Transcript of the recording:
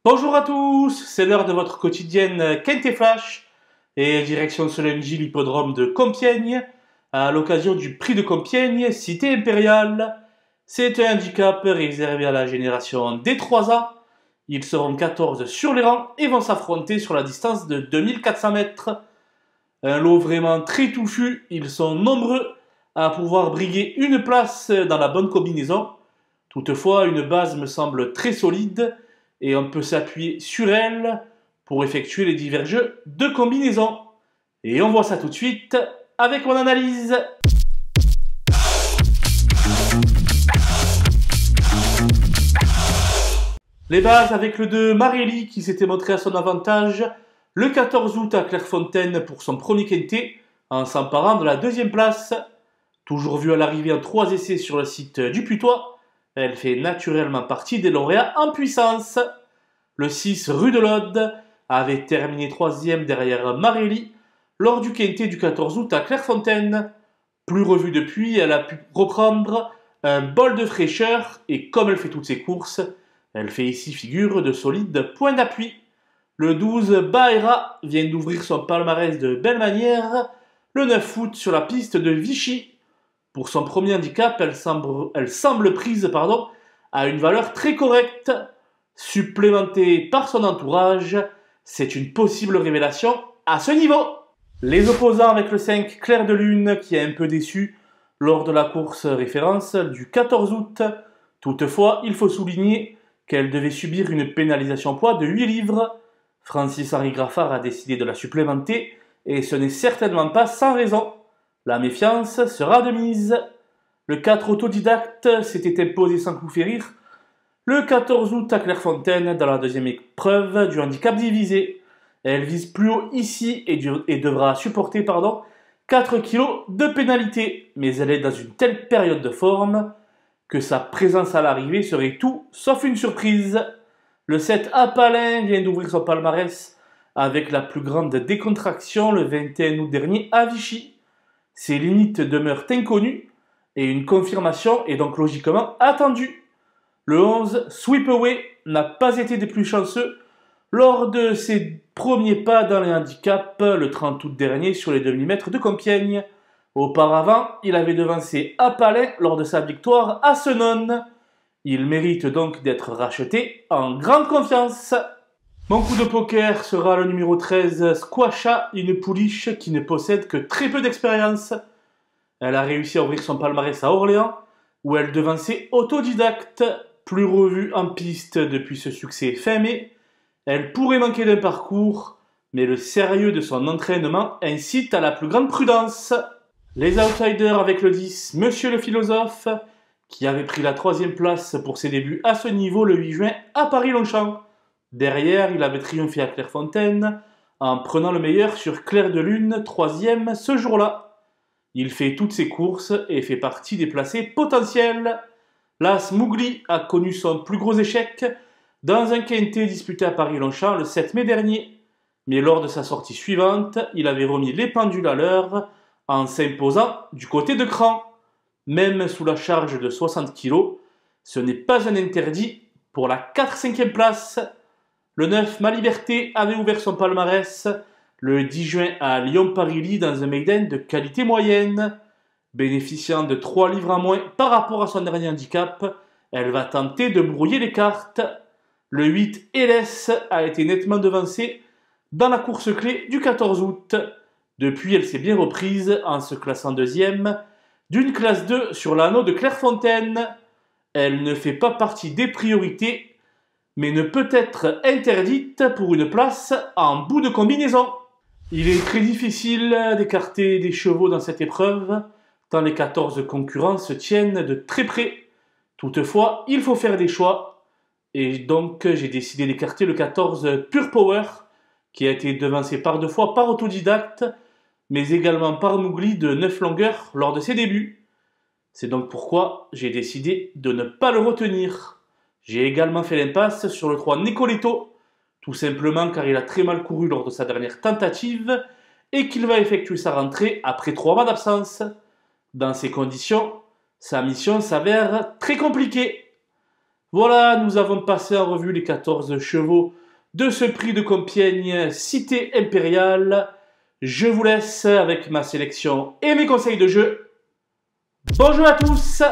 Bonjour à tous, c'est l'heure de votre quotidienne Quintet Flash et direction ce lundi l'hippodrome de Compiègne à l'occasion du prix de Compiègne, Cité Impériale. C'est un handicap réservé à la génération des 3 ans. Ils seront 14 sur les rangs et vont s'affronter sur la distance de 2400 mètres. Un lot vraiment très touffu, ils sont nombreux à pouvoir briguer une place dans la bonne combinaison. Toutefois, une base me semble très solide et on peut s'appuyer sur elle pour effectuer les divers jeux de combinaison. Et on voit ça tout de suite avec mon analyse. Les bases avec le 2 Marelli qui s'était montré à son avantage le 14 août à Clairefontaine pour son premier quintet en s'emparant de la deuxième place. Toujours vue à l'arrivée en 3 essais sur le site du Putois, elle fait naturellement partie des lauréats en puissance. Le 6 Rue de l'Aude avait terminé 3e derrière Marelli lors du quintet du 14 août à Clairefontaine. Plus revue depuis, elle a pu reprendre un bol de fraîcheur et comme elle fait toutes ses courses, elle fait ici figure de solides points d'appui. Le 12 Baera vient d'ouvrir son palmarès de belle manière le 9 août sur la piste de Vichy. Pour son premier handicap, elle semble prise à une valeur très correcte. Supplémentée par son entourage, c'est une possible révélation à ce niveau. Les opposants avec le 5 Clair de Lune qui a un peu déçu lors de la course référence du 14 août. Toutefois, il faut souligner qu'elle devait subir une pénalisation poids de 8 livres. Francis-Henri Graffard a décidé de la supplémenter et ce n'est certainement pas sans raison. La méfiance sera de mise. Le 4 Autodidacte s'était imposé sans coup férir le 14 août à Clairefontaine dans la deuxième épreuve du handicap divisé. Elle vise plus haut ici et devra supporter 4 kg de pénalité. Mais elle est dans une telle période de forme que sa présence à l'arrivée serait tout sauf une surprise. Le 7 Apalin vient d'ouvrir son palmarès avec la plus grande décontraction le 21 août dernier à Vichy. Ses limites demeurent inconnues et une confirmation est donc logiquement attendue. Le 11 Sweep Away n'a pas été des plus chanceux lors de ses premiers pas dans les handicaps le 30 août dernier sur les demi-mètres de Compiègne. Auparavant, il avait devancé Apalin lors de sa victoire à Senones. Il mérite donc d'être racheté en grande confiance. Mon coup de poker sera le numéro 13, Squasha, une pouliche qui ne possède que très peu d'expérience. Elle a réussi à ouvrir son palmarès à Orléans, où elle devançait Autodidacte, plus revue en piste depuis ce succès fin mai. Elle pourrait manquer d'un parcours, mais le sérieux de son entraînement incite à la plus grande prudence. Les outsiders avec le 10, Monsieur le Philosophe, qui avait pris la 3e place pour ses débuts à ce niveau le 8 juin à Paris-Longchamp. Derrière, il avait triomphé à Clairefontaine en prenant le meilleur sur Clair de Lune, 3e ce jour-là. Il fait toutes ses courses et fait partie des placés potentiels. L'As Mougli a connu son plus gros échec dans un quintet disputé à Paris-Longchamp le 7 mai dernier. Mais lors de sa sortie suivante, il avait remis les pendules à l'heure en s'imposant du côté de Cran. Même sous la charge de 60 kg, ce n'est pas un interdit pour la 4-5e place. Le 9 Ma Liberté avait ouvert son palmarès le 10 juin à Lyon-Paris-Ly dans un maiden de qualité moyenne. Bénéficiant de 3 livres en moins par rapport à son dernier handicap, elle va tenter de brouiller les cartes. Le 8 Hélès a été nettement devancé dans la course clé du 14 août. Depuis, elle s'est bien reprise en se classant 2e d'une classe 2 sur l'anneau de Clairefontaine. Elle ne fait pas partie des priorités, mais ne peut être interdite pour une place en bout de combinaison. Il est très difficile d'écarter des chevaux dans cette épreuve, tant les 14 concurrents se tiennent de très près. Toutefois, il faut faire des choix, et donc j'ai décidé d'écarter le 14 Pure Power, qui a été devancé par 2 fois par Autodidacte, mais également par Mougli de 9 longueurs lors de ses débuts. C'est donc pourquoi j'ai décidé de ne pas le retenir. J'ai également fait l'impasse sur le 3 Nicoletto, tout simplement car il a très mal couru lors de sa dernière tentative et qu'il va effectuer sa rentrée après 3 mois d'absence. Dans ces conditions, sa mission s'avère très compliquée. Voilà, nous avons passé en revue les 14 chevaux de ce prix de Compiègne, Cité Impériale. Je vous laisse avec ma sélection et mes conseils de jeu. Bonjour à tous!